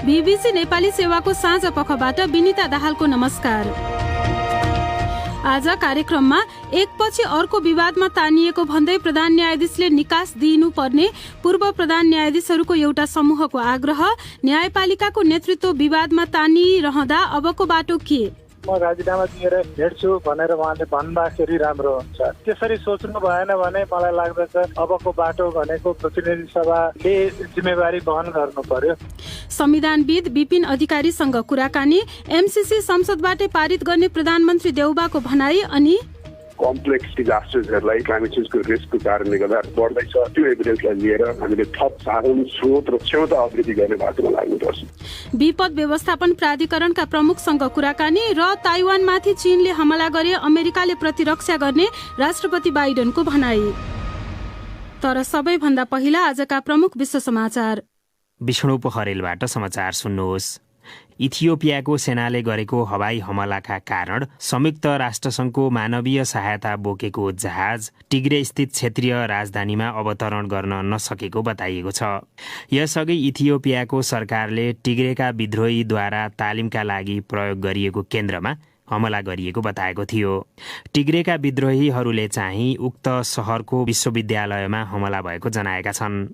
BBC Nepali सेवाको साँझ पखबाट विनिता दाहालको नमस्कार। आज कार्यक्रममा एकपछि अर्को विवादमा तानिएको भन्दै प्रधान न्यायाधीशले निकास दिइनुपर्ने पूर्व प्रधान न्यायाधीशहरूको एउटा समूहको आग्रह, न्यायपालिकाको नेतृत्व विवादमा तानिरहँदा अबको बाटो के? म राजीनामा दिएर भेट्छु भनेर उहाँले भन्दाखेरि राम्रो हुन्छ। त्यसरी सोच्नु भएन भने मलाई लाग्दछ अबको बाटो भनेको प्रतिनिधि सभाले जिम्मेवारी वहन गर्नु पर्यो। संविधानविद विपिन अधिकारीसँग कुराकानी, एमसीसी संसदबाटै पारित गर्ने प्रधानमन्त्री देउबाको भनाई अनि कम्प्लेक्स डिजास्टर्सहरूलाई क्लाइमेट चेन्जको रिस्कको कारणले गर्दा बढ्दैछ, त्यो एभिडेन्सलाई लिएर हामीले थप साधन स्रोत र क्षमता अभिवृद्धि गर्ने बाटोमा लाग्नुपर्छ। विपद व्यवस्थापन प्राधिकरणका प्रमुखसँग कुराकानी र ताइवानमाथि चीनले हमला गरे अमेरिकाले प्रतिरक्षा गर्ने राष्ट्रपति बाइडेनको भनाई। तर सबैभन्दा पहिला आजका प्रमुख विश्व समाचार। विष्णु पोखरेलबाट समाचार सुन्नुहोस्। इथियोपियाको सेनाले गरेको हवाई हमलाका कारण संयुक्त राष्ट्रसङ्घको मानवीय सहायता बोकेको जहाज टिग्रे स्थित क्षेत्रीय राजधानीमा अवतरण गर्न नसकेको बताइएको छ। यसअघि इथियोपियाको सरकारले टिग्रेका विद्रोहीद्वारा तालिमका लागि प्रयोग गरिएको केन्द्रमा हमला गरिएको बताएको थियो। टिग्रेका विद्रोहीहरूले चाहिँ उक्त सहरको विश्वविद्यालयमा हमला भएको जनाएका छन्।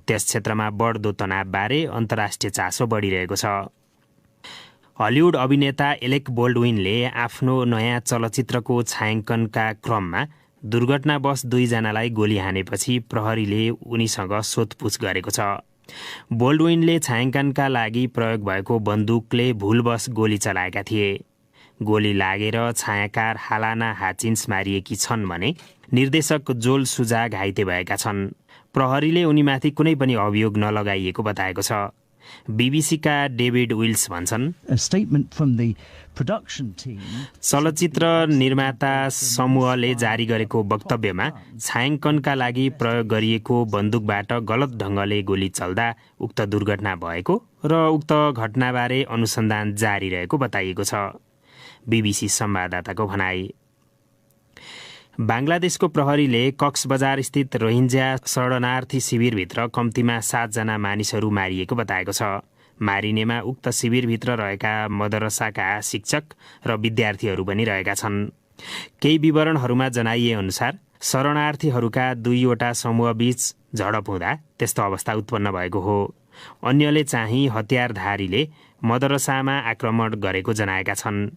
त्यस क्षेत्रमा बढ्दो तनावबारे अन्तर्राष्ट्रिय चासो बढिरहेको छ। हलिउड अभिनेता एलेक बोल्डविनले आफ्नो नयाँ चलचित्रको छायाङ्कनका क्रममा दुर्घटनावश 2 जनालाई गोली हानेपछि प्रहरीले उनीसँग सोधपुछ गरेको छ। बोल्डविनले छायाङ्कनका लागि प्रयोग भएको बन्दुकले भुलवश गोली चलाएका थिए। गोली लागेर छायाकार हालाना हाचिन्स मारिएकी छन् भने निर्देशक जोल सुजा घाइते भएका छन्। प्रहरीले उनीमाथि कुनै पनि अभियोग नलगाइएको बताएको छ। बीबीसीका डेभिड विल्स भन्छन्, चलचित्र निर्माता समूहले जारी गरेको वक्तव्यमा छायाङ्कनका लागि प्रयोग गरिएको बन्दुकबाट गलत ढङ्गले गोली चल्दा उक्त दुर्घटना भएको र उक्त घटनाबारे अनुसन्धान जारी रहेको बताइएको छ। बीबीसी संवाददाताको भनाई। बांग्लादेशको प्रहरीले कक्स बजार स्थित रोहिङ्ग्या शरणार्थी शिविरभित्र कम्तीमा 7 जना मानिसहरू मारिएको बताएको छ। मारिनेमा उक्त शिविरभित्र रहेका मदरसाका शिक्षक र विद्यार्थीहरू पनि रहेका छन्। केही विवरणहरूमा जनाइए अनुसार शरणार्थीहरूका 2वटा समूहबीच झडप हुँदा त्यस्तो अवस्था उत्पन्न भएको हो। अन्यले चाहिँ हतियारधारीले मदरसामा आक्रमण गरेको जनाएका छन्।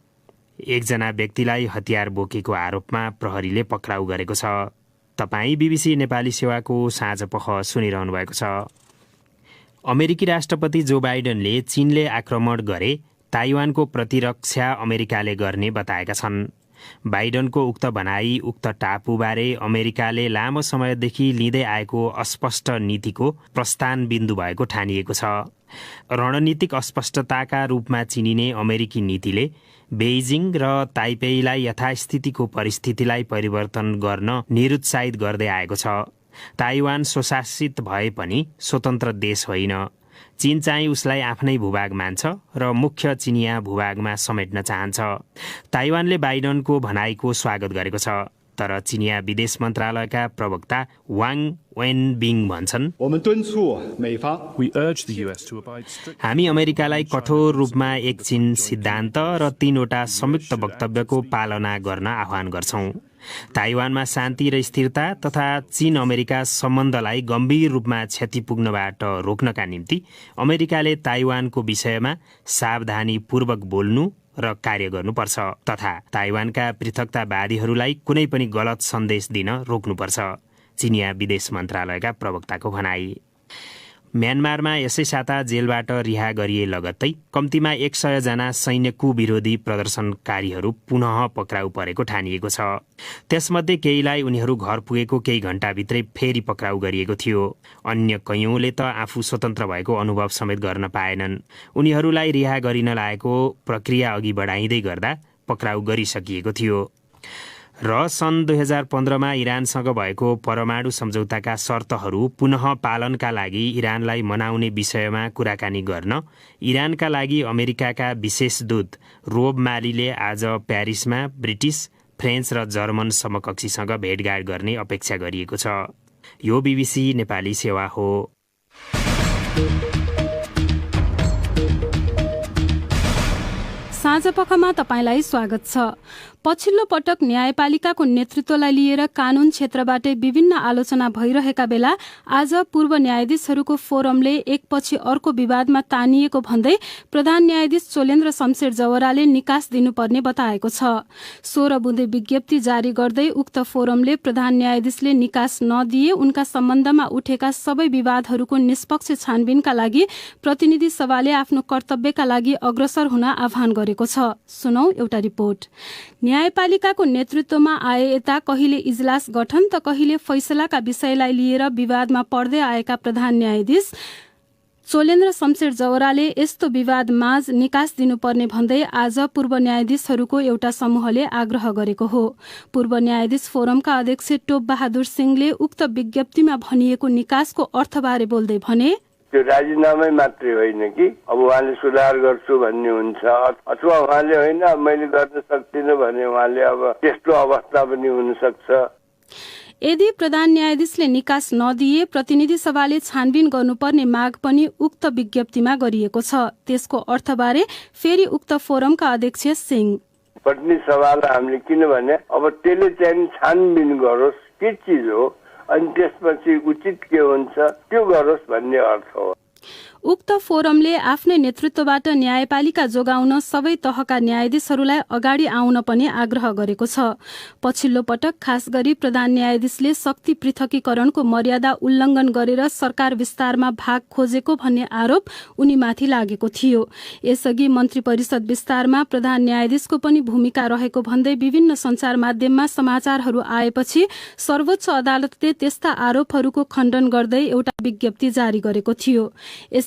1 जना व्यक्तिलाई हतियार बोकेको आरोपमा प्रहरीले पक्राउ गरेको छ। तपाईँ बीबीसी नेपाली सेवाको साँझपख सुनिरहनु भएको छ। अमेरिकी राष्ट्रपति जो बाइडेनले चीनले आक्रमण गरे ताइवानको प्रतिरक्षा अमेरिकाले गर्ने बताएका छन्। बाइडेनको उक्त भनाई उक्त टापुबारे अमेरिकाले लामो समयदेखि लिँदै आएको अस्पष्ट नीतिको प्रस्थान बिन्दु भएको ठानिएको छ। रणनीतिक अस्पष्टताका रूपमा चिनिने अमेरिकी नीतिले बेइजिङ र ताइपेईलाई यथास्थितिको परिस्थितिलाई परिवर्तन गर्न निरुत्साहित गर्दै आएको छ। ताइवान स्वशासित भए पनि स्वतन्त्र देश होइन। चीन चाहिँ उसलाई आफ्नै भूभाग मान्छ र मुख्य चिनिया भूभागमा समेट्न चाहन्छ। ताइवानले बाइडेनको भनाइको स्वागत गरेको छ। तर चिनिया विदेश मन्त्रालयका प्रवक्ता वाङ वेनबिङ भन्छन्, हामी अमेरिकालाई कठोर रूपमा एक चीन सिद्धान्त र 3वटा संयुक्त वक्तव्यको पालना गर्न आह्वान गर्छौं। ताइवानमा शान्ति र स्थिरता तथा चीन अमेरिका सम्बन्धलाई गम्भीर रूपमा क्षति पुग्नबाट रोक्नका निम्ति अमेरिकाले ताइवानको विषयमा सावधानीपूर्वक बोल्नु र कार्य गर्नुपर्छ तथा ताइवानका पृथकतावादीहरूलाई कुनै पनि गलत सन्देश दिन रोक्नुपर्छ। चिनिया विदेश मन्त्रालयका प्रवक्ताको भनाई। म्यानमारमा यसै साता जेलबाट रिहा गरिए लगत्तै कम्तीमा 100 जना सैन्य कुविरोधी प्रदर्शनकारीहरू पुनः पक्राउ परेको ठानिएको छ। त्यसमध्ये केहीलाई उनीहरू घर पुगेको केही घण्टाभित्रै फेरि पक्राउ गरिएको थियो। अन्य कयौंले त आफू स्वतन्त्र भएको अनुभव समेत गर्न पाएनन्। उनीहरूलाई रिहा गरिन लागेको प्रक्रिया अघि बढाइँदै गर्दा पक्राउ गरिसकिएको थियो। र सन् 2015मा इरानसँग भएको परमाणु सम्झौताका शर्तहरू पुनः पालनका लागि इरानलाई मनाउने विषयमा कुराकानी गर्न इरानका लागि अमेरिकाका विशेष दूत रोब मालीले आज प्यारिसमा ब्रिटिस, फ्रेन्च र जर्मन समकक्षीसँग भेटघाट गर्ने अपेक्षा गरिएको छ। यो बीबीसी नेपाली सेवा हो। साँझपखमा तपाईलाई स्वागत छ। पछिल्लो पटक न्यायपालिकाको नेतृत्वलाई लिएर कानून क्षेत्रबाटै विभिन्न आलोचना भइरहेका बेला आज पूर्व न्यायाधीशहरूको फोरमले एकपछि अर्को विवादमा तानिएको भन्दै प्रधान न्यायाधीश चोलेन्द्र शमशेर जवराले निकास दिनुपर्ने बताएको छ। 16 बुँदे विज्ञप्ति जारी गर्दै उक्त फोरमले प्रधान न्यायाधीशले निकास नदिए उनका सम्बन्धमा उठेका सबै विवादहरूको निष्पक्ष छानबिनका लागि प्रतिनिधि सभाले आफ्नो कर्तव्यका लागि अग्रसर हुन आह्वान गरेको छ। सुनौ एउटा रिपोर्ट। न्यायपालिकाको नेतृत्वमा आए यता कहिले इजलास गठन त कहिले फैसलाका विषयलाई लिएर विवादमा पर्दै आएका प्रधान न्यायाधीश चोलेन्द्र शमशेर जवराले यस्तो विवाद माझ निकास दिनुपर्ने भन्दै आज पूर्व न्यायाधीशहरूको एउटा समूहले आग्रह गरेको हो। पूर्व न्यायाधीश फोरमका अध्यक्ष टोप बहादुर सिंहले उक्त विज्ञप्तिमा भनिएको निकासको अर्थबारे बोल्दै भने, त्यो राजीनामै मात्रै होइन कि अब उहाँले सुधार गर्छु भन्ने हुन्छ, अथवा उहाँले होइन मैले गर्न सक्दिनँ भने उहाँले अब त्यस्तो अवस्था पनि हुन सक्छ। यदि प्रधान न्यायाधीशले निकास नदिए प्रतिनिधि सभाले छानबिन गर्नुपर्ने माग पनि उक्त विज्ञप्तिमा गरिएको छ। त्यसको अर्थबारे फेरि उक्त फोरमका अध्यक्ष सिंह, प्रतिनिधि सभालाई हामीले किनभने अब त्यसले चाहिँ छानबिन गरोस् के चिज हो अनि त्यसपछि उचित के हुन्छ त्यो गरोस् भन्ने अर्थ हो। उक्त फोरमले आफ्नै नेतृत्वबाट न्यायपालिका जोगाउन सबै तहका न्यायाधीशहरूलाई अगाडि आउन पनि आग्रह गरेको छ। पछिल्लो पटक खास गरी प्रधान न्यायाधीशले शक्ति पृथकीकरणको मर्यादा उल्लङ्घन गरेर सरकार विस्तारमा भाग खोजेको भन्ने आरोप उनीमाथि लागेको थियो। यसअघि मन्त्री परिषद विस्तारमा प्रधान न्यायाधीशको पनि भूमिका रहेको भन्दै विभिन्न सञ्चार माध्यममा समाचारहरू आएपछि सर्वोच्च अदालतले त्यस्ता आरोपहरूको खण्डन गर्दै एउटा विज्ञप्ति जारी गरेको थियो।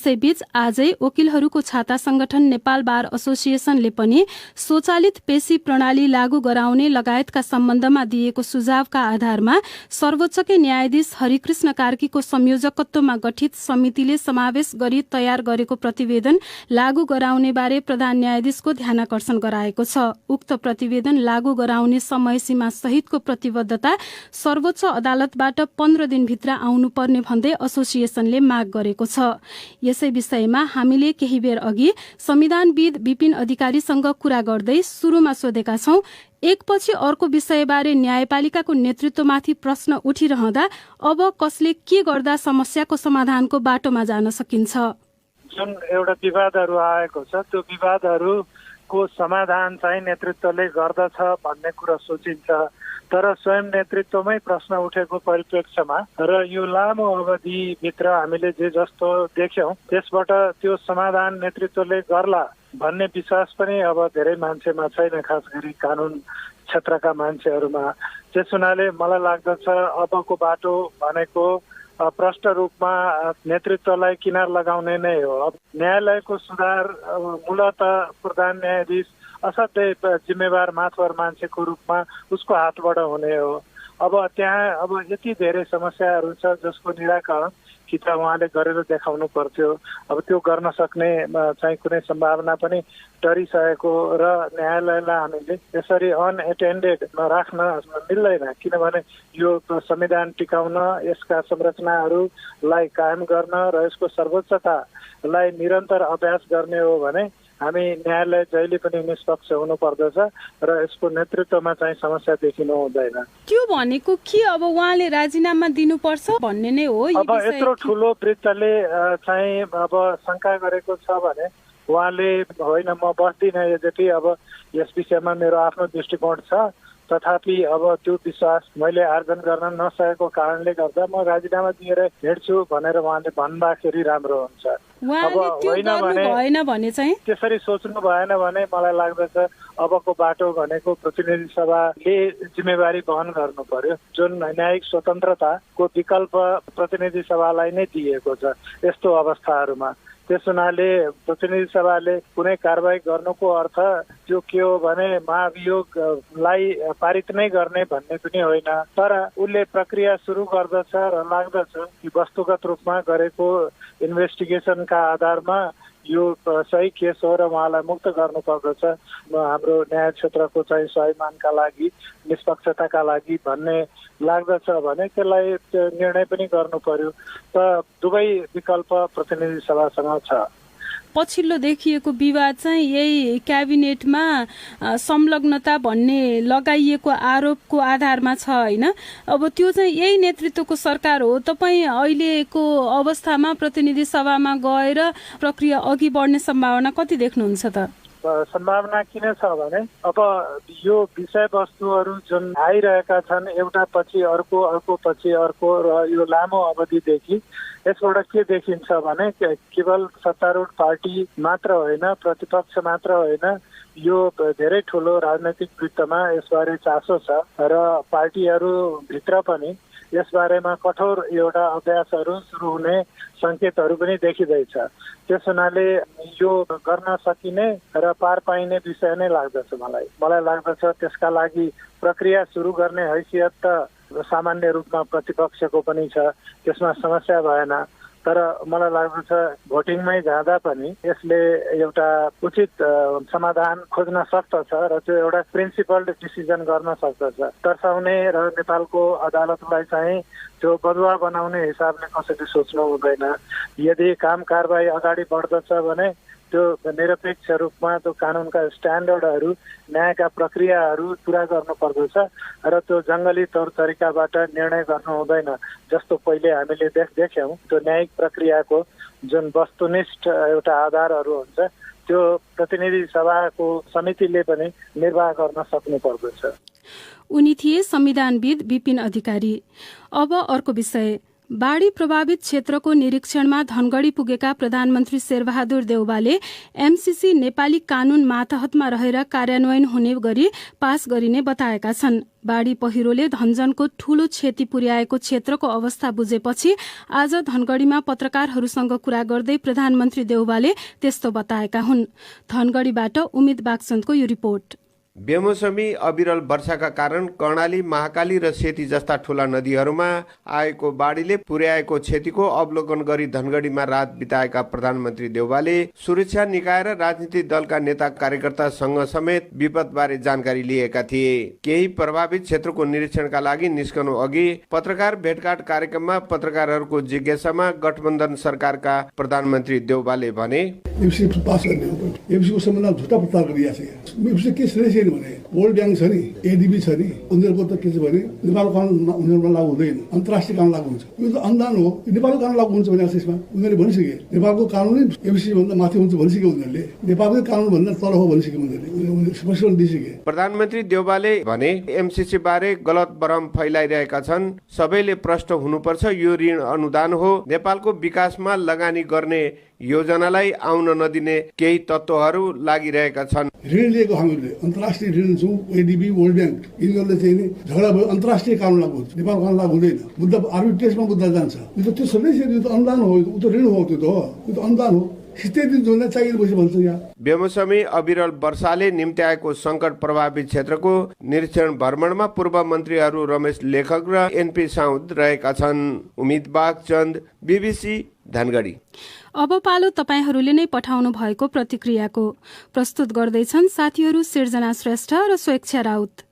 यसैबीच आजै वकिलहरूको छाता संगठन नेपाल बार एसोसिएसनले पनि स्वचालित पेशी प्रणाली लागू गराउने लगायतका सम्बन्धमा दिएको सुझावका आधारमा सर्वोच्चकै न्यायाधीश हरिकृष्ण कार्कीको संयोजकत्वमा गठित समितिले समावेश गरी तयार गरेको प्रतिवेदन लागू गराउने बारे प्रधान न्यायाधीशको ध्यानाकर्षण गराएको छ। उक्त प्रतिवेदन लागू गराउने समय सीमा सहितको प्रतिबद्धता सर्वोच्च अदालतबाट 15 दिनभित्र आउनुपर्ने भन्दै एसोसिएसनले माग गरेको छ। यसै विषयमा हामीले केही बेर अघि संविधानविद विपिन अधिकारीसँग कुरा गर्दै सुरुमा सोधेका छौं, एकपछि अर्को विषयबारे न्यायपालिकाको नेतृत्वमाथि प्रश्न उठिरहँदा अब कसले के गर्दा समस्याको समाधानको बाटोमा जान सकिन्छ? जुन एउटा विवादहरू आएको छ त्यो विवादहरूको समाधान चाहिँ नेतृत्वले गर्दछ भन्ने कुरा सोचिन्छ, तर स्वयं नेतृत्वमै प्रश्न उठेको परिप्रेक्ष्यमा र यो लामो अवधिभित्र हामीले जे जस्तो देख्यौं त्यसबाट त्यो समाधान नेतृत्वले गर्ला भन्ने विश्वास पनि अब धेरै मान्छेमा छैन, खास गरी कानून क्षेत्रका मान्छेहरूमा। त्यस हुनाले मलाई लाग्दछ अबको बाटो भनेको प्रष्ट रूपमा नेतृत्वलाई किनार लगाउने नै हो। अब न्यायालयको सुधार मूलत प्रधान न्यायाधीश असाध्यै जिम्मेवार माथवर मान्छेको रूपमा उसको हातबाट हुने हो। अब त्यहाँ यति धेरै समस्याहरू छ जसको निराकरण कि त उहाँले गरेर देखाउनु पर्थ्यो। अब त्यो गर्न सक्ने चाहिँ कुनै सम्भावना पनि डरिसकेको र न्यायालयलाई हामीले यसरी अनएटेन्डेड राख्न मिल्दैन, किनभने यो संविधान टिकाउन, यसका संरचनाहरूलाई कायम गर्न र यसको सर्वोच्चतालाई निरन्तर अभ्यास गर्ने हो भने हामी न्यायालय जहिले पनि निष्पक्ष हुनुपर्दछ र यसको नेतृत्वमा चाहिँ समस्या देखिनु हुँदैन। त्यो भनेको के अब उहाँले राजीनामा दिनुपर्छ भन्ने नै हो? अब यत्रो ठुलो वृत्तले चाहिँ अब शंका गरेको छ भने उहाँले होइन म बस्दिनँ यद्यपि अब यस विषयमा मेरो आफ्नो दृष्टिकोण छ, तथापि अब त्यो विश्वास मैले आर्जन गर्न नसकेको कारणले गर्दा म राजीनामा दिएर हिँड्छु भनेर उहाँले भन्दाखेरि राम्रो हुन्छ। अब होइन भने चाहिँ त्यसरी सोच्नु भएन भने मलाई लाग्दछ अबको बाटो भनेको प्रतिनिधि सभाले जिम्मेवारी वहन गर्नु पर्यो। जुन न्यायिक स्वतन्त्रताको विकल्प प्रतिनिधि सभालाई नै दिएको छ यस्तो अवस्थाहरूमा। त्यस हुनाले प्रतिनिधि सभाले कुनै कारबाही गर्नुको अर्थ त्यो के हो भने महाभियोगलाई पारित नै गर्ने भन्ने पनि होइन, तर उसले प्रक्रिया सुरु गर्दछ र लाग्दछ कि वस्तुगत रूपमा गरेको इन्भेस्टिगेसनका आधारमा यो सही केस हो र उहाँलाई मुक्त गर्नुपर्दछ हाम्रो न्याय क्षेत्रको चाहिँ स्वाभिमानका लागि, निष्पक्षताका लागि भन्ने लाग्दछ भने त्यसलाई निर्णय पनि गर्नु पर्यो। त दुवै विकल्प प्रतिनिधि सभासँग छ। पछिल्लो देखिएको विवाद चाहिँ यही क्याबिनेटमा संलग्नता भन्ने लगाइएको आरोपको आधारमा छ होइन। अब त्यो चाहिँ यही नेतृत्वको सरकार हो। तपाईँ अहिलेको अवस्थामा प्रतिनिधि सभामा गएर प्रक्रिया अघि बढ्ने सम्भावना कति देख्नुहुन्छ त? सम्भावना किन छ भने अब यो विषयवस्तुहरू जुन आइरहेका छन् एउटा पछि अर्को अर्को पछि अर्को र यो लामो अवधिदेखि यसबाट के देखिन्छ भने केवल सत्तारूढ पार्टी मात्र होइन, प्रतिपक्ष मात्र होइन, यो धेरै ठुलो राजनैतिक वृत्तमा यसबारे चासो छ र पार्टीहरू भित्र पनि यसबारेमा कठोर एउटा अभ्यासहरू सुरु हुने सङ्केतहरू पनि देखिँदैछ। त्यस हुनाले यो गर्न सकिने र पार पाइने विषय नै लाग्दछ मलाई लाग्दछ। त्यसका लागि प्रक्रिया सुरु गर्ने हैसियत त सामान्य रूपमा प्रतिपक्षको पनि छ, त्यसमा समस्या भएन। तर मलाई लाग्दछ भोटिङमै जाँदा पनि यसले एउटा उचित समाधान खोज्न सक्दछ र त्यो एउटा प्रिन्सिपल्ड डिसिजन गर्न सक्दछ। तर्साउने र नेपालको अदालतलाई चाहिँ त्यो बदुवा बनाउने हिसाबले कसैले सोच्नु हुँदैन। यदि काम कारबाही अगाडि बढ्दछ भने त्यो निरपेक्ष रूपमा त्यो कानुनका स्ट्यान्डर्डहरू, न्यायका प्रक्रियाहरू पुरा गर्नुपर्दछ र त्यो जङ्गली तौर तरिकाबाट निर्णय गर्नु हुँदैन। जस्तो पहिले हामीले देख्यौँ त्यो न्यायिक प्रक्रियाको जुन वस्तुनिष्ठ एउटा आधारहरू हुन्छ त्यो प्रतिनिधि सभाको समितिले पनि निर्वाह गर्न सक्नु पर्दछ। उनी थिए संविधानविद विपिन अधिकारी। अब अर्को विषय, बाढी प्रभावित क्षेत्रको निरीक्षणमा धनगढ़ी पुगेका प्रधानमन्त्री शेरबहादुर देउवाले एमसीसी नेपाली कानून मातहतमा रहेर कार्यान्वयन हुने गरी पास गरिने बताएका छन्। बाढी पहिरोले धनजनको ठूलो क्षति पुर्याएको क्षेत्रको अवस्था बुझेपछि आज धनगढ़ीमा पत्रकारहरूसँग कुरा गर्दै प्रधानमन्त्री देउवाले त्यस्तो बताएका हुन्। धनगढ़ीबाट उम्मेद बागचन्दको यो रिपोर्ट। बेमौसमी अविरल वर्षाका कारण कर्णाली, महाकाली र सेती जस्ता ठूला नदीहरूमा आएको बाढीले पुर्याएको क्षतिको अवलोकन गरी धनगढ़ीमा रात बिताएका प्रधानमन्त्री देउवाले सुरक्षा निकाय र राजनीतिक दलका नेता कार्यकर्तासँग समेत विपदबारे जानकारी लिएका थिए। केही प्रभावित क्षेत्रको निरीक्षणका लागि निस्कनु अघि पत्रकार भेटघाट कार्यक्रममा पत्रकारहरूको जिज्ञासामा गठबन्धन सरकारका प्रधानमन्त्री देउवाले भने वर्ल्ड ब्याङ्क छ नि, एडीबी छ नि, उनीहरूको त के छ भने नेपालको कानुन उनीहरूमा लागू हुँदैन, अन्तर्राष्ट्रिय कानुन लागू हुन्छ। यो त अनुदान हो, नेपालको कानुन लागू हुन्छ भने यसमा उनीहरूले भनिसके नेपालको कानुन एमसीसी भन्दा माथि हुन्छ भनिसके, उनीहरूले नेपालकै कानुन भन्दा तल हो भनिसके, उनीहरूले स्पष्ट दिइसके। प्रधानमन्त्री देउवाले भने एमसीसी बारे गलत भ्रम फैलाइरहेका छन्, सबैले प्रष्ट हुनुपर्छ। यो ऋण अनुदान हो, नेपालको विकासमा लगानी गर्ने योजनालाई आउन नदिने केही तत्त्वहरू लागिरहेका छन्। ऋण लिएको हामीले अन्तर्राष्ट्रिय ऋण छौँ, एडीबी, वर्ल्ड ब्याङ्क, यिनीहरूले चाहिँ नि झगडा भयो, अन्तर्राष्ट्रिय कानुन लागू हुन्छ, नेपाल कानुन लागू हुँदैन, मुद्दा आर्बिट्रेजमा मुद्दा जान्छ। यो त त्यो सबै यो त अनुदान हो, ऊ त ऋण हो, त्यो त अनुदान हो। बेमौसमी अविरल वर्षाले निम्त्याएको संकट प्रभावित क्षेत्रको निरीक्षण भ्रमणमा पूर्व मन्त्रीहरू रमेश लेखक र एनपी साउद रहेका छन्। उम्मेद बागचन्द, बीबीसी, धनगढ़ी। अब पालो तपाईहरूले नै पठाउनु भएको प्रतिक्रियाको। प्रस्तुत गर्दैछन् साथीहरू सिर्जना श्रेष्ठ र स्वेच्छा राउत।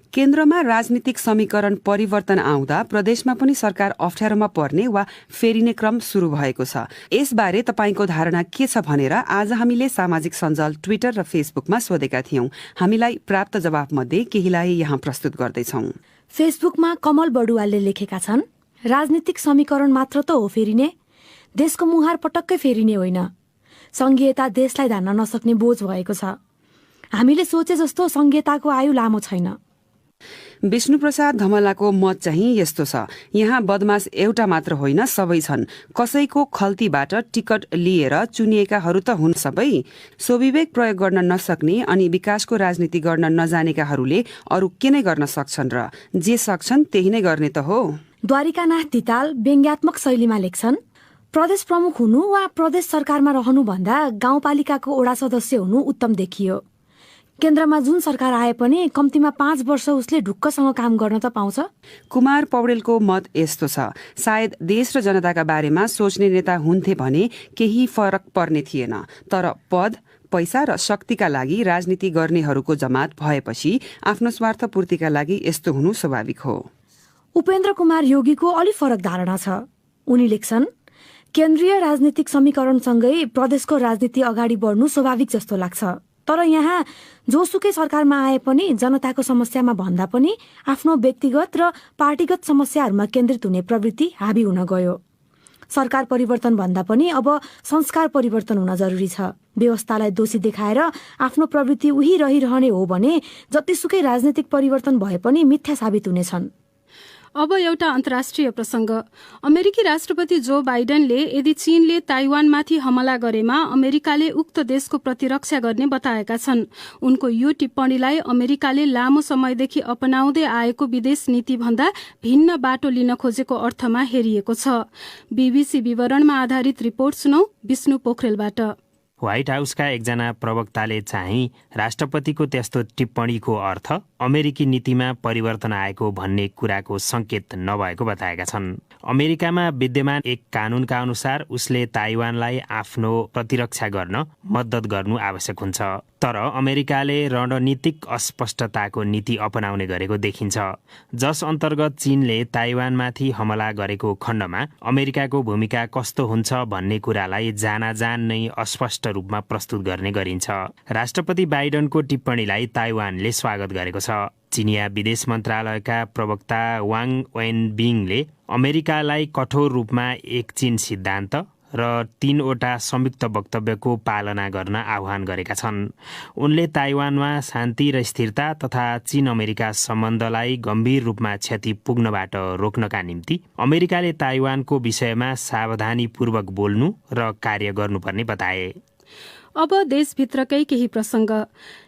केन्द्रमा राजनीतिक समीकरण परिवर्तन आउँदा प्रदेशमा पनि सरकार अप्ठ्यारोमा पर्ने वा फेरिने क्रम शुरू भएको छ। यसबारे तपाईको धारणा के छ भनेर आज हामीले सामाजिक सञ्जाल ट्विटर र फेसबुकमा सोधेका थियौं। हामीलाई प्राप्त जवाफमध्ये केहीलाई यहाँ प्रस्तुत गर्दैछौं। फेसबुकमा कमल बडुवालले लेखेका छन्, राजनीतिक समीकरण मात्र त हो फेरिने, देशको मुहार पटक्कै फेरिने होइन। संघीयता देशलाई धान्न नसक्ने बोझ भएको छ। हामीले सोचे जस्तो संघीयताको आयु लामो छैन। विष्णुप्रसाद धमलाको मत चाहिँ यस्तो छ, यहाँ बदमाश एउटा मात्र होइन, सबै छन्। कसैको खल्तीबाट टिकट लिएर चुनिएकाहरू त हुन् सबै। स्वविवेक प्रयोग गर्न नसक्ने अनि विकासको राजनीति गर्न नजानेकाहरूले अरू के नै गर्न सक्छन् र जे सक्छन् त्यही नै गर्ने त हो। द्वारिकानाथ धिताल व्यङ्ग्यात्मक शैलीमा लेख्छन्, प्रदेश प्रमुख हुनु वा प्रदेश सरकारमा रहनु भन्दा गाउँपालिकाको वडा सदस्य हुनु उत्तम देखियो। केन्द्रमा जुन सरकार आए पनि कम्तीमा 5 वर्ष उसले ढुक्कसँग काम गर्न त पाउँछ। कुमार पौडेलको मत यस्तो छ, सायद देश र जनताका बारेमा सोच्ने नेता हुन्थे भने केही फरक पर्ने थिएन, तर पद, पैसा र शक्तिका लागि राजनीति गर्नेहरूको जमात भएपछि आफ्नो स्वार्थ पूर्तिका लागि यस्तो हुनु स्वाभाविक हो। उपेन्द्र कुमार योगीको अलि फरक धारणा छ। उनी लेख्छन्, केन्द्रीय राजनीतिक समीकरणसँगै प्रदेशको राजनीति अगाडि बढ्नु स्वाभाविक जस्तो लाग्छ। तर यहाँ जोसुकै सरकारमा आए पनि जनताको समस्यामा भन्दा पनि आफ्नो व्यक्तिगत र पार्टीगत समस्याहरूमा केन्द्रित हुने प्रवृत्ति हाबी हुन गयो। सरकार परिवर्तन भन्दा पनि अब संस्कार परिवर्तन हुन जरुरी छ। व्यवस्थालाई दोषी देखाएर आफ्नो प्रवृत्ति उही रहिरहने हो भने जतिसुकै राजनीतिक परिवर्तन भए पनि मिथ्या साबित हुनेछन्। अब एउटा अन्तर्राष्ट्रिय प्रसंग। अमेरिकी राष्ट्रपति जो बाइडेनले यदि चीनले ताइवानमाथि हमला गरेमा अमेरिकाले उक्त देशको प्रतिरक्षा गर्ने बताएका छन्। उनको यो टिप्पणीलाई अमेरिकाले लामो समयदेखि अपनाउँदै आएको विदेश नीति भन्दा भिन्न बाटो लिन खोजेको अर्थमा हेरिएको छ। बीबीसी विवरणमा आधारित रिपोर्ट सुनौ विष्णु पोखरेलबाट। व्हाइट हाउसका एकजना प्रवक्ताले चाहिँ राष्ट्रपतिको त्यस्तो टिप्पणीको अर्थ अमेरिकी नीतिमा परिवर्तन आएको भन्ने कुराको संकेत नभएको बताएका छन्। अमेरिकामा विद्यमान एक कानूनका अनुसार उसले ताइवानलाई आफ्नो प्रतिरक्षा गर्न मद्दत गर्नु आवश्यक हुन्छ। तर अमेरिकाले रणनीतिक अस्पष्टताको नीति अपनाउने गरेको देखिन्छ, जस अन्तर्गत चीनले ताइवानमाथि हमला गरेको खण्डमा अमेरिकाको भूमिका कस्तो हुन्छ भन्ने कुरालाई जानाजान नै अस्पष्ट रूपमा प्रस्तुत गर्ने गरिन्छ। राष्ट्रपति बाइडेनको टिप्पणीलाई ताइवानले स्वागत गरेको छ। चिनिया विदेश मन्त्रालयका प्रवक्ता वाङ वेनबिङले अमेरिकालाई कठोर रूपमा एक चीन सिद्धान्त र 3वटा संयुक्त वक्तव्यको पालना गर्न आह्वान गरेका छन्। उनले ताइवानमा शान्ति र स्थिरता तथा चीन अमेरिका सम्बन्धलाई गम्भीर रूपमा क्षति पुग्नबाट रोक्नका निम्ति अमेरिकाले ताइवानको विषयमा सावधानीपूर्वक बोल्नु र कार्य गर्नुपर्ने बताए। अब देशभित्रकै केही प्रसंग।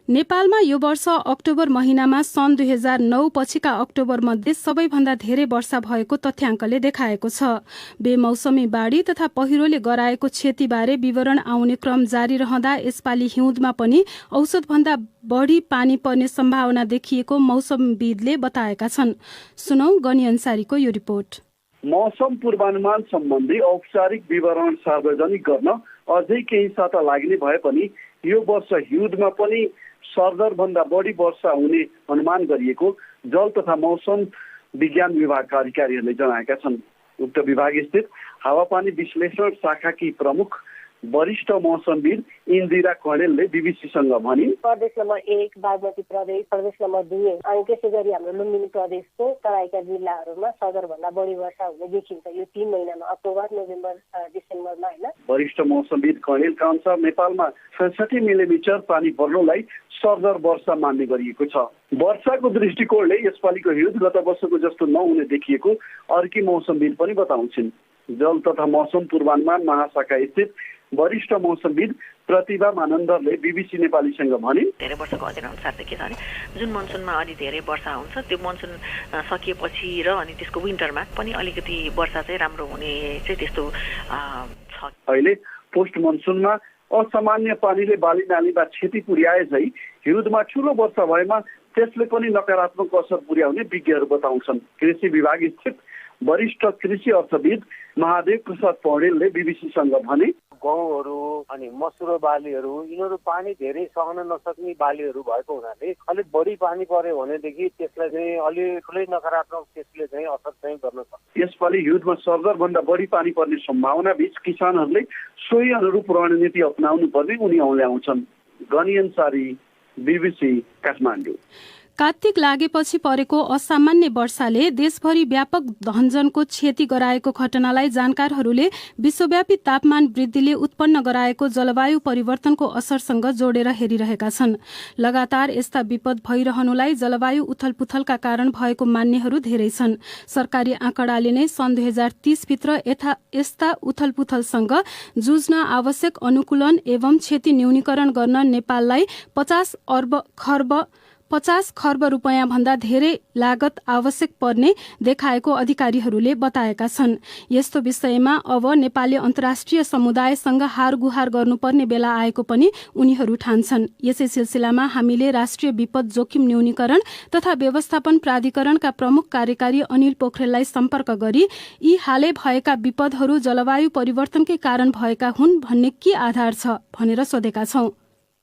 नेपालमा यो वर्ष अक्टोबर महिनामा सन् 2009 पछिका अक्टोबर मध्ये सबैभन्दा धेरै वर्षा भएको तथ्याङ्कले देखाएको छ। बेमौसमी बाढी तथा पहिरोले गराएको क्षतिबारे विवरण आउने क्रम जारी रहँदा यसपालि हिउँदमा पनि औसतभन्दा बढी पानी पर्ने सम्भावना देखिएको मौसमविदले बताएका छन्। सुनौ गनी अन्सारीको यो रिपोर्ट। मौसम पूर्वानुमान सम्बन्धी औपचारिक विवरण सार्वजनिक गर्न अझै केही साता लाग्ने भए पनि यो वर्ष हिउँदमा पनि सरदरभन्दा बढी वर्षा हुने अनुमान गरिएको जल तथा मौसम विज्ञान विभागका अधिकारीहरूले जनाएका छन्। उक्त विभाग स्थित हावापानी विश्लेषण शाखाकी प्रमुख वरिष्ठ मौसमविद इन्दिरा कणेलले बीबीसीसँग भनिन्, प्रदेश नम्बर 1 बागमती प्रदेश, प्रदेश नम्बर 2 अनि त्यसै गरी हाम्रो लुम्बिनी प्रदेशको तराईका जिल्लाहरूमा सरदरभन्दा बढी वर्षा हुने देखिन्छ यो 3 महिनामा, अक्टोबर, नोभेम्बर, डिसेम्बरमा हैन। वरिष्ठ मौसमविद कणेलका अनुसार नेपालमा 66 मिलिमिटर पानी पर्नुलाई सरदर वर्षा मान्ने गरिएको छ। वर्षाको दृष्टिकोणले यसपालिको हिउँद गत वर्षको जस्तो नहुने देखिएको अर्की मौसमविद पनि बताउँछिन्। जल तथा मौसम पूर्वानुमान महाशाखा स्थित वरिष्ठ मौसमविद प्रतिभा मानन्दरले बीबीसी नेपालीसँग भनिन्, धेरै वर्षको अध्ययन अनुसार चाहिँ के छ भने जुन मनसुनमा अलि धेरै वर्षा हुन्छ त्यो मनसुन सकिएपछि र अनि त्यसको विन्टरमा पनि अलिकति वर्षा चाहिँ राम्रो हुने चाहिँ त्यस्तो छ। अहिले पोस्ट मनसुनमा असामान्य पानीले बाली नालीमा क्षति पुर्याए झै हिउँदमा ठूलो वर्षा भएमा त्यसले पनि नकारात्मक असर पुर्याउने विज्ञहरू बताउँछन्। कृषि विभाग स्थित वरिष्ठ कृषि अर्थविद महादेव प्रसाद पौडेलले बीबीसीसँग भने, गहुँहरू अनि मसुरो बालीहरू यिनीहरू पानी धेरै सहन नसक्ने बालीहरू भएको हुनाले अलिक बढी पानी पर्यो भनेदेखि त्यसलाई चाहिँ अलि ठुलै नकारात्मक त्यसले चाहिँ असर चाहिँ गर्न सक्छ। यसपालि हिउँदमा सरदरभन्दा बढी पानी पर्ने सम्भावना बीच किसानहरूले सोही अनुरूप रणनीति अपनाउनु पर्ने उनी औल्याउँछन्। गनी अन्सारी, बीबीसी काठमाडौँ। कार्तिक लागेपछि परेको असामान्य वर्षाले देशभरि व्यापक धनजनको क्षति गराएको घटनालाई जानकारहरूले विश्वव्यापी तापमान वृद्धिले उत्पन्न गराएको जलवायु परिवर्तनको असरसँग जोडेर हेरिरहेका छन्। लगातार यस्ता विपद भइरहनुलाई जलवायु उथलपुथलका कारण भएको मान्नेहरू धेरै छन्। सरकारी आँकडाले नै सन् 2030 भित्र यस्ता उथलपुथलसँग जुझ्न आवश्यक अनुकूलन एवं क्षति न्यूनीकरण गर्न नेपाललाई 50 खर्ब रुपैयाँ भन्दा धेरै लागत आवश्यक पर्ने देखाएको अधिकारीहरूले बताएका छन्। यस्तो विषयमा अब नेपालले अन्तर्राष्ट्रिय समुदायसँग हारगुहार गर्नुपर्ने बेला आएको पनि उनीहरू ठान्छन्। यसै सिलसिलामा हामीले राष्ट्रिय विपद जोखिम न्यूनीकरण तथा व्यवस्थापन प्राधिकरणका प्रमुख कार्यकारी अनिल पोखरेललाई सम्पर्क गरी यी हालै भएका विपदहरू जलवायु परिवर्तनकै कारण भएका हुन् भन्ने के आधार छ भनेर सोधेका छौं।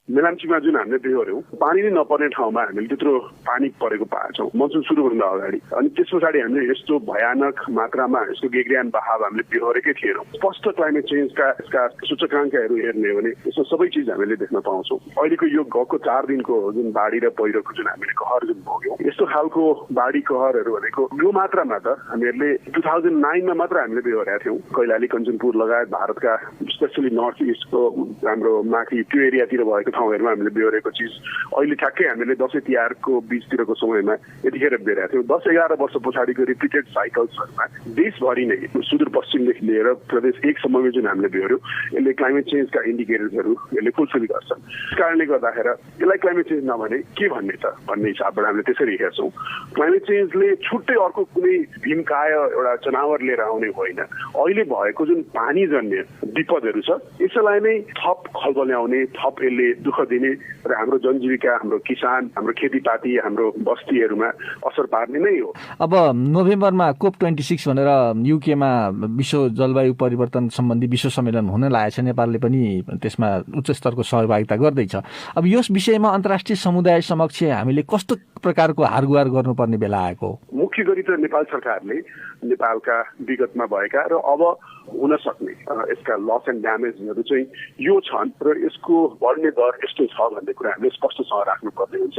मेलाम्चीमा जुन हामीले बेहोर्यौँ पानी नै नपर्ने ठाउँमा हामीले त्यत्रो पानी परेको पाएछौँ मनसुन सुरुभन्दा अगाडि। अनि त्यस पछाडि हामीले यस्तो भयानक मात्रामा यसको गेग्रियान बहाव हामीले बेहोरेकै थिएनौँ। स्पष्ट क्लाइमेट चेन्जका यसका सूचकाङ्कहरू हेर्ने हो भने यसमा सबै चिज हामीले देख्न पाउँछौँ। अहिलेको यो गएको 4 दिनको जुन बाढी र पहिरोको जुन हामीले कहर जुन भोग्यौँ, यस्तो खालको बाढी कहरहरू भनेको यो मात्रामा त हामीहरूले 2009मा मात्र हामीले बेहोरेका थियौँ। कैलाली, कञ्चनपुर लगायत भारतका स्पेसली नर्थ इस्टको हाम्रो माथि त्यो एरियातिर भएको ठाउँहरूमा हामीले बेहोरेको चिज अहिले ठ्याक्कै हामीले दसैँ तिहारको बिचतिरको समयमा यतिखेर बेहोरेका थियौँ। 10-11 वर्ष पछाडिको रिपिटेड साइकल्सहरूमा देशभरि नै सुदूरपश्चिमदेखि लिएर प्रदेश 1 सम्ममा जुन हामीले बेहोर्यौँ यसले क्लाइमेट चेन्जका इन्डिकेटर्सहरू यसले फुलफिल गर्छन्। त्यस कारणले गर्दाखेरि यसलाई क्लाइमेट चेन्ज नभने के भन्ने त भन्ने हिसाबबाट हामीले त्यसरी हेर्छौँ। क्लाइमेट चेन्जले छुट्टै अर्को कुनै भीमकाय एउटा जनावर लिएर आउने होइन। अहिले भएको जुन पानीजन्य विपदहरू छ यसलाई नै थप खलबल्याउने, थप यसले दुःख दिने र हाम्रो जनजीविका, हाम्रो किसान, हाम्रो खेतीपाती, हाम्रो बस्तीहरूमा असर पार्ने नै हो। अब नोभेम्बरमा COP26 भनेर युकेमा विश्व जलवायु परिवर्तन सम्बन्धी विश्व सम्मेलन हुन लागेको छ। नेपालले पनि त्यसमा उच्च स्तरको सहभागिता गर्दैछ। अब यस विषयमा अन्तर्राष्ट्रिय समुदाय समक्ष हामीले कस्तो प्रकारको हारगुहार गर्नुपर्ने बेला आएको? मुख्य गरी त नेपाल सरकारले नेपालका विगतमा भएका र अब हुन सक्ने यसका लस एन्ड ड्यामेजहरू चाहिँ यो छन् र यसको बढ्ने दर यस्तो छ भन्ने कुरा हामीले स्पष्टसँग राख्नुपर्ने हुन्छ।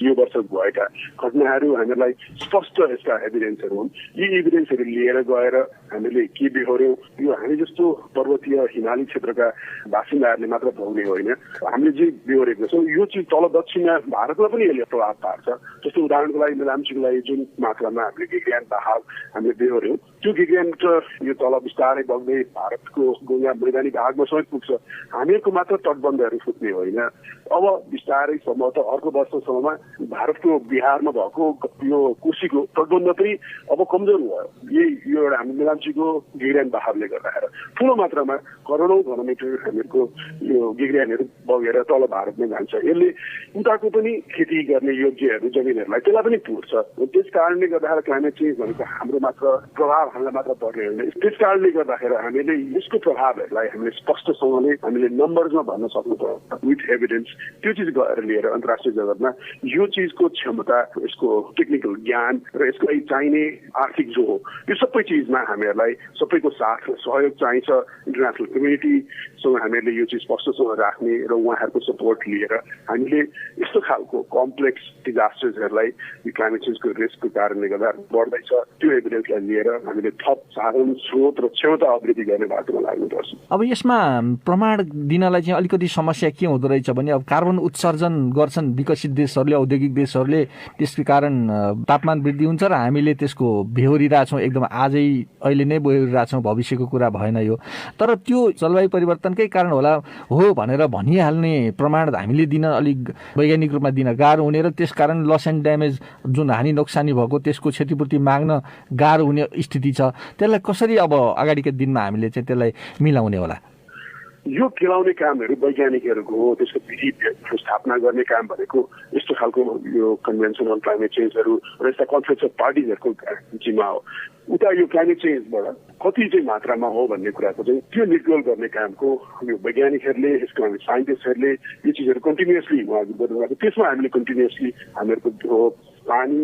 यो वर्ष भएका घटनाहरू हामीलाई स्पष्ट यसका एभिडेन्सहरू हुन्। यी एभिडेन्सहरू लिएर गएर हामीले के बेहोर्यौँ यो हामी जस्तो पर्वतीय हिमाली क्षेत्रका बासिन्दाहरूले मात्र भोग्ने होइन। हामीले जे बेहोरेको छौँ यो चिज तल दक्षिणमा भारतमा पनि यसले प्रभाव पार्छ। जस्तो उदाहरणको लागि मेलाम्चीको लागि जुन मात्रामा हामीले गेग्रियान बहाव हामीले बेहोर्यौँ त्यो गेग्रियान यो तल बिस्तारै बग्दै भारतको गङ्गा मैदानी भागमा समेत पुग्छ। हामीहरूको मात्र तटबन्धहरू फुट्ने होइन। अब बिस्तारै सम्भवतः अर्को वर्षसम्ममा भारतको बिहारमा भएको यो कोसीको तटबन्ध पनि अब कमजोर भयो। यो एउटा हामी मेलाम्चीको गेग्रियान बहावले गर्दाखेरि ठुलो मात्रामा करोडौँ घनमिटर हामीहरूको यो गेग्रियानहरू बगेर तल भारतमा जान्छ। यसले उताको पनि खेती गर्ने योग्यहरू जमिनहरूलाई त्यसलाई पनि पुर्छ। त्यस कारणले गर्दाखेरि क्लाइमेट चेन्ज भनेको हाम्रो मात्र प्रभाव हामीलाई मात्र पर्ने होइन। त्यस कारणले गर्दाखेरि हामीले यसको प्रभावहरूलाई हामीले स्पष्टसँगले हामीले नम्बर्समा भन्न सक्नुपर्छ विथ एभिडेन्स। त्यो चिज गएर लिएर अन्तर्राष्ट्रिय जगतमा यो चिजको क्षमता, यसको टेक्निकल ज्ञान र यसको लागि चाहिने आर्थिक जो हो यो सबै चिजमा हामीहरूलाई सबैको साथ र सहयोग चाहिन्छ। इन्टरनेसनल कम्युनिटीसँग हामीले यो चिज स्पष्टसँग राख्ने र उहाँहरूको सपोर्ट लिएर हामीले यस्तो खालको कम्प्लेक्स डिजास्टर्सहरूलाई यो क्लाइमेट चेन्जको रिस्कको कारणले गर्दा बढ्दैछ त्यो एभिडेन्सलाई लिएर हामीले थप साधन, स्रोत र क्षमता अभिवृद्धि गर्ने बाटोमा लाग्नुपर्छ। अब यसमा प्रमाण दिनलाई चाहिँ अलिकति समस्या के हुँदो रहेछ भने अब कार्बन उत्सर्जन गर्छन् विकसित देशहरूले, औद्योगिक देशहरूले, त्यसको कारण तापमान वृद्धि हुन्छ र हामीले त्यसको बेहोरिरहेछौँ। एकदम आजै अहिले नै बेहोरिरहेछौँ, भविष्यको कुरा भएन यो। तर त्यो जलवायु परिवर्तनकै कारण होला हो भनेर भनिहाल्ने प्रमाण हामीले दिन अलिक वैज्ञानिक रूपमा दिन गाह्रो हुने र त्यसकारण लस एन्ड ड्यामेज जुन हानि नोक्सानी भएको त्यसको क्षतिपूर्ति माग्न गाह्रो हुने स्थिति छ। त्यसलाई कसरी अब अगाडिका दिनमा हामीले चाहिँ त्यसलाई मिलाउने होला? यो केलाउने कामहरू वैज्ञानिकहरूको हो। त्यसको विधि स्थापना गर्ने काम भनेको यस्तो खालको यो कन्भेन्सनल क्लाइमेट चेन्जहरू र यस्ता कन्फरेन्स अफ पार्टिजहरूको जिम्मा हो। उता यो क्लाइमेट चेन्जबाट कति चाहिँ मात्रामा हो भन्ने कुराको चाहिँ त्यो निर्गोल गर्ने कामको यो वैज्ञानिकहरूले, यसको साइन्टिस्टहरूले यो चिजहरू कन्टिन्युसली उहाँहरू गर्नुभएको। त्यसमा हामीले कन्टिन्युसली हामीहरूको पानी,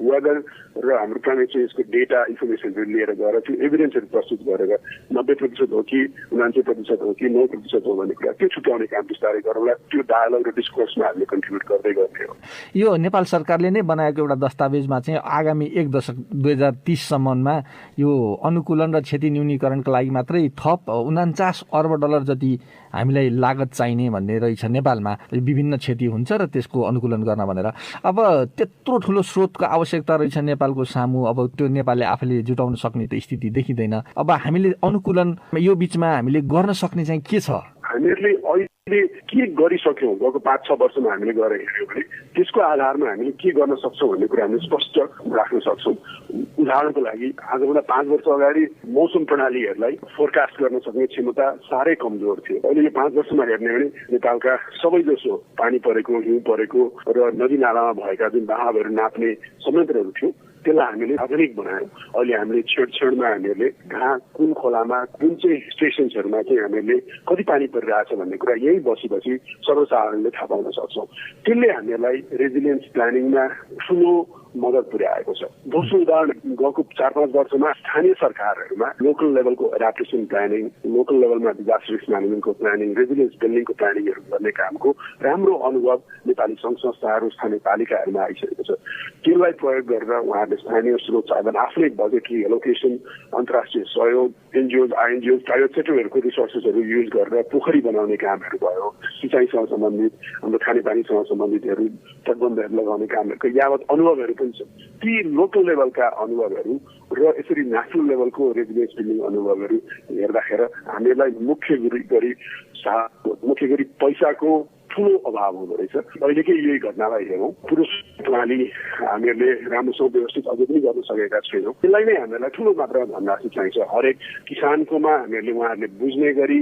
वेदर र हाम्रो क्लाइमेट चेन्जको डेटा इन्फर्मेसनहरू लिएर गएर त्यो एभिडेन्सहरू प्रस्तुत गरेर 90% हो कि 99% हो कि 9% हो भन्ने कुरा त्यो छुट्याउने काम बिस्तारै गरौँला। त्यो डायलग र डिस्कोर्समा हामीले कन्ट्रिब्युट गर्दै गर्ने हो। यो नेपाल सरकारले नै बनाएको एउटा दस्तावेजमा चाहिँ आगामी 1 दशक 2030 सम्ममा यो अनुकूलन र क्षति न्यूनीकरणको लागि मात्रै थप 49 अर्ब डलर जति हामीलाई लागत चाहिने भन्ने रहेछ। नेपालमा विभिन्न क्षति हुन्छ र त्यसको अनुकूलन गर्न भनेर अब त्यत्रो ठुलो स्रोतको आवश्यकता रहेछ नेपालको सामु। अब त्यो नेपालले आफैले जुटाउन सक्ने त स्थिति देखिँदैन। अब हामीले अनुकूलन यो बिचमा हामीले गर्न सक्ने चाहिँ के छ? हामीहरूले अहिले के गरिसक्यौँ गएको 5-6 वर्षमा हामीले गरेर हेऱ्यौँ भने त्यसको आधारमा हामीले के गर्न सक्छौँ भन्ने कुरा हामीले स्पष्ट राख्न सक्छौँ। उदाहरणको लागि आजभन्दा 5 वर्ष अगाडि मौसम प्रणालीहरूलाई फोरकास्ट गर्न सक्ने क्षमता साह्रै कमजोर थियो। अहिले यो 5 वर्षमा हेर्ने भने नेपालका सबैजसो पानी परेको, हिउँ परेको र नदी नालामा भएका जुन बहावहरू नाप्ने संयन्त्रहरू थियो त्यसलाई हामीले आधुनिक बनायौँ। अहिले हामीले छेउछेउमा हामीहरूले कहाँ कुन खोलामा कुन चाहिँ स्टेसन्सहरूमा चाहिँ हामीले कति पानी परिरहेछ भन्ने कुरा यही बसी सर्वसाधारणले थाहा पाउन सक्छौँ। त्यसले हामीलाई रेजिलियन्स प्लानिङमा ठुलो मद्दत पुर्याएको छ। दोस्रो उदाहरण गएको 4-5 वर्षमा स्थानीय सरकारहरूमा लोकल लेभलको एडाप्टेसन प्लानिङ, लोकल लेभलमा डिजास्टर रिस्क म्यानेजमेन्टको प्लानिङ, रेजिलियन्स बिल्डिङको प्लानिङहरू गर्ने कामको राम्रो अनुभव नेपाली सङ्घ संस्थाहरू स्थानीय पालिकाहरूमा आइसकेको छ। त्यसलाई प्रयोग गरेर उहाँहरूले स्थानीय स्रोत साधन, आफ्नै बजेटरी एलोकेसन, अन्तर्राष्ट्रिय सहयोग, एनजिओज, आइएनजिओज, प्राइभेट सेक्टरहरूको रिसोर्सेसहरू युज गरेर पोखरी बनाउने कामहरू भयो, सिँचाइसँग सम्बन्धित, हाम्रो खानेपानीसँग सम्बन्धितहरू, तटबन्धहरू लगाउने कामहरूको यावत अनुभवहरू पनि छ। ती लोकल लेभलका अनुभवहरू र यसरी नेसनल लेभलको रेजिलियन्स बिल्डिङ अनुभवहरू हेर्दाखेरि हामीलाई मुख्य गरी पैसाको ठुलो अभाव हुँदो रहेछ। अहिलेकै यही घटनालाई हेरौँ, पुरुष प्रणाली हामीहरूले राम्रोसँग व्यवस्थित अझै पनि गर्न सकेका छैनौँ। त्यसलाई नै हामीलाई ठुलो मात्रामा धनराशि चाहिन्छ। हरेक किसानकोमा हामीहरूले उहाँहरूले बुझ्ने गरी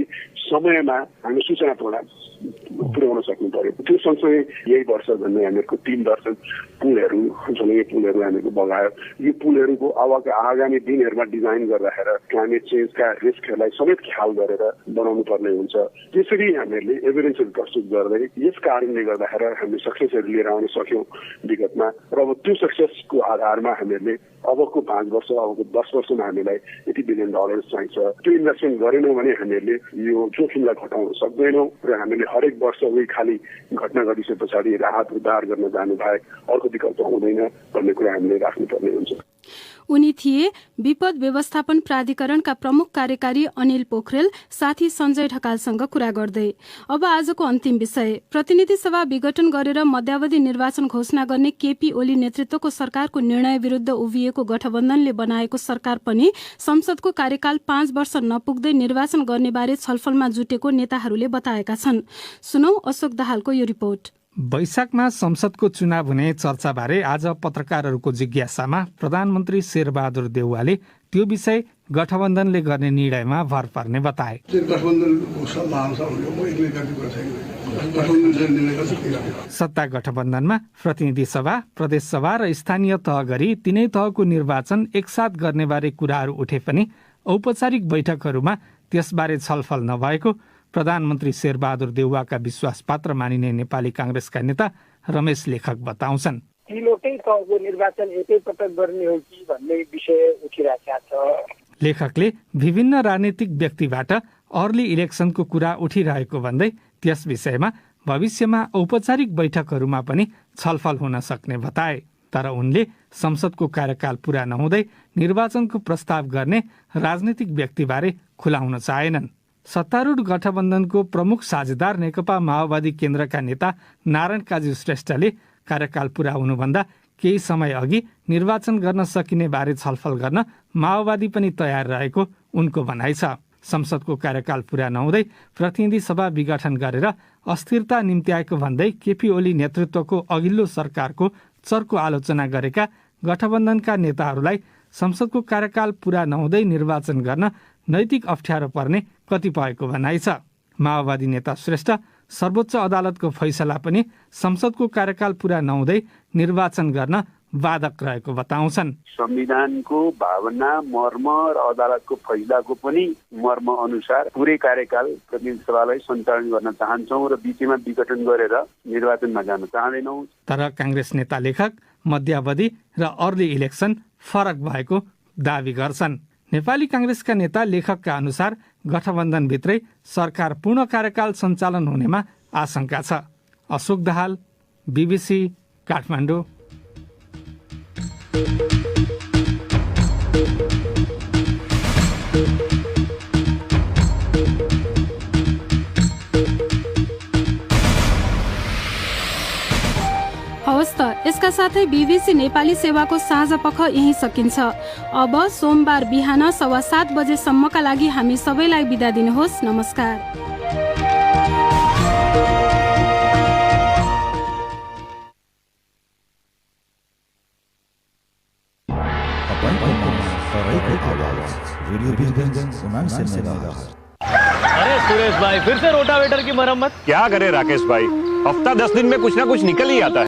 समयमा हामी सूचना पुर्याउन सक्नु पर्यो। त्यो सँगसँगै यही वर्ष झन्डै हामीहरूको 3 दर्जन पुलहरू, ठुलो पुलहरू हामीहरूको बगायो। यो पुलहरूको आगामी दिनहरूमा डिजाइन गर्दाखेरि क्लाइमेट चेन्जका रिस्कहरूलाई समेत ख्याल गरेर बनाउनु पर्ने हुन्छ। त्यसरी हामीहरूले एभिडेन्सहरू प्रस्तुत गर्दै यस कारणले गर्दाखेरि हामीले सक्सेसहरू लिएर आउन सक्यौँ विगतमा। र अब त्यो सक्सेसको आधारमा हामीहरूले अबको 5 वर्ष, अबको 10 वर्षमा हामीलाई $80 बिलियन चाहिन्छ। त्यो इन्भेस्टमेन्ट गरेनौँ भने हामीहरूले यो जोखिमलाई घटाउन सक्दैनौँ र हामीले हरेक वर्ष उही खालि घटना घटिसके पछाडि राहत उद्धार गर्न जानु बाहेक अर्को विकल्प हुँदैन भन्ने कुरा हामीले राख्नुपर्ने हुन्छ। उनी थिए विपद व्यवस्थापन प्राधिकरणका प्रमुख कार्यकारी अनिल पोखरेल। साथी सञ्जय ढकालसँग कुरा गर्दै अब आजको अन्तिम विषय, प्रतिनिधि सभा विघटन गरेर मध्यावधि निर्वाचन घोषणा गर्ने केपी ओली नेतृत्वको सरकारको निर्णय विरूद्ध उभिएको गठबन्धनले बनाएको सरकार पनि संसदको कार्यकाल 5 वर्ष नपुग्दै निर्वाचन गर्ने बारे छलफलमा जुटेको नेताहरूले बताएका छन्। सुनौ अशोक दाहालको यो रिपोर्ट। वैशाखमा संसदको चुनाव हुने चर्चाबारे आज पत्रकारहरूको जिज्ञासामा प्रधानमन्त्री शेरबहादुर देउवाले त्यो विषय गठबन्धनले गर्ने निर्णयमा भर पर्ने बताए। सत्ता गठबन्धनमा प्रतिनिधि सभा, प्रदेश सभा र स्थानीय तह गरी तीनै तहको निर्वाचन एकसाथ गर्ने बारे कुराहरू उठे पनि औपचारिक बैठकहरूमा त्यसबारे छलफल नभएको प्रधानमन्त्री शेरबहादुर देउवाका विश्वास पात्र मानिने नेपाली कांग्रेसका नेता रमेश लेखक बताउँछन्। तीनवटै तहको निर्वाचन एकैपटक गर्ने हो कि भन्ने विषय उठिरहेको छ। लेखकले विभिन्न राजनीतिक व्यक्तिबाट अर्ली इलेक्सनको कुरा उठिरहेको भन्दै त्यस विषयमा भविष्यमा औपचारिक बैठकहरूमा पनि छलफल हुन सक्ने बताए। तर उनले संसदको कार्यकाल पूरा नहुँदै निर्वाचनको प्रस्ताव गर्ने राजनीतिक व्यक्तिबारे खुलाउन चाहेनन्। सत्तारूढ गठबन्धनको प्रमुख साझेदार नेकपा माओवादी केन्द्रका नेता नारायण काजी श्रेष्ठले कार्यकाल पूरा हुनुभन्दा केही समय अघि निर्वाचन गर्न सकिने बारे छलफल गर्न माओवादी पनि तयार रहेको उनको भनाइ छ। संसदको कार्यकाल पूरा नहुँदै प्रतिनिधि सभा विघटन गरेर अस्थिरता निम्त्याएको भन्दै केपी ओली नेतृत्वको अघिल्लो सरकारको चर्को आलोचना गरेका गठबन्धनका नेताहरूलाई संसदको कार्यकाल पूरा नहुँदै निर्वाचन गर्न नैतिक अप्ठ्यारो पर्ने कतिपयको भनाइ छ। माओवादी नेता श्रेष्ठ सर्वोच्च अदालतको फैसला पनि संसदको कार्यकाल पूरा नहुँदै निर्वाचन गर्न बाधक रहेको बताउँछन्। संविधानको भावना, मर्म र अदालतको फैसलाको पनि मर्म अनुसार पुरै कार्यकाल प्रतिनिधि सभालाई सञ्चालन गर्न चाहन्छौँ र बीचमा विघटन गरेर निर्वाचनमा जान चाहँदैनौँ। तर कांग्रेस नेता लेखक मध्यावधि र अर्ली इलेक्सन फरक भएको दावी गर्छन्। नेपाली कांग्रेसका नेता लेखकका अनुसार गठबन्धनभित्रै सरकार पूर्ण कार्यकाल सञ्चालन हुनेमा आशंका छ। अशोक दाहाल, BBC, काठमाडौँ। हवस् त, यसका साथै BBC नेपाली सेवाको साँझ पख यही सकिन्छ। अब सोमबार बिहान 7:15 बजेसम्मका लागि हामी सबैलाई बिदा दिनुहोस्। नमस्कार। अरे सुरेश भाई, फिर से रोटावेटर की मरम्मत? क्या करे राकेश भाई, हफ्ता 10 दिन में कुछ ना कुछ निकल ही आता है।